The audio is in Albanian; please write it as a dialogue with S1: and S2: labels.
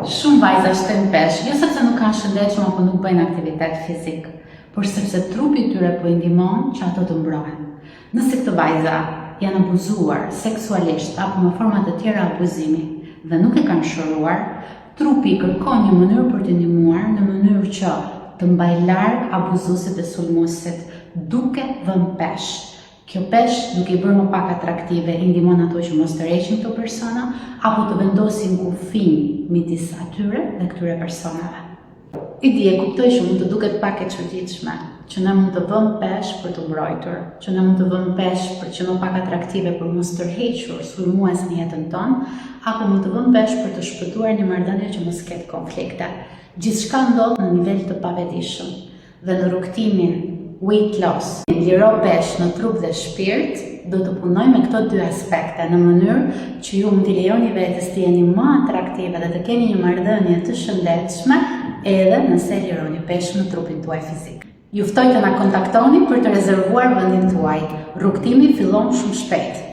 S1: Shumë vajza shtojnë peshë, jo sepse nuk kanë shëndetshëm apo nuk bëjnë aktivitet fizik, por sepse trupi i tyre po i ndihmon që ato të mbrohen. Nëse këto vajza janë abuzuar seksualisht apo në forma të tjera abuzimi dhe nuk e kanë shëruar, trupi kërkon një mënyrë për të ndihmuar në mënyrë që të mbajë larg abuzuesit dhe sulmuesit duke vënë peshë. Kjo peshë duke i bërë më pak atraktive, i ndihmon ato që mos të rreqin këto persona apo të vendosin kufij midis atyre dhe këtyre personave. Idi e kuptoj që mund të duket pak e çuditshme, që ne mund të vëmë peshë për të mbrojtur, që ne mund të vëmë peshë për që më pak atraktive për mos tërhequr sulmues në jetën tonë, apo mund të vëmë peshë për të shpëtuar një marrëdhënie që mos ketë konflikte. Gjithçka ndodh në nivel të pavetishëm dhe në rrugtimin weight loss, liro peshë në trup dhe shpirt, do të punoj me këto dy aspekte në mënyrë që ju mund t'i lejoni vetes të jeni më atraktive dhe të keni një marrëdhënie të shëndetshme edhe nëse lironi peshë në trupin tuaj fizik. Ju ftoj të na kontaktoni për të rezervuar vendin tuaj. Rrugtimi fillon shumë shpejt.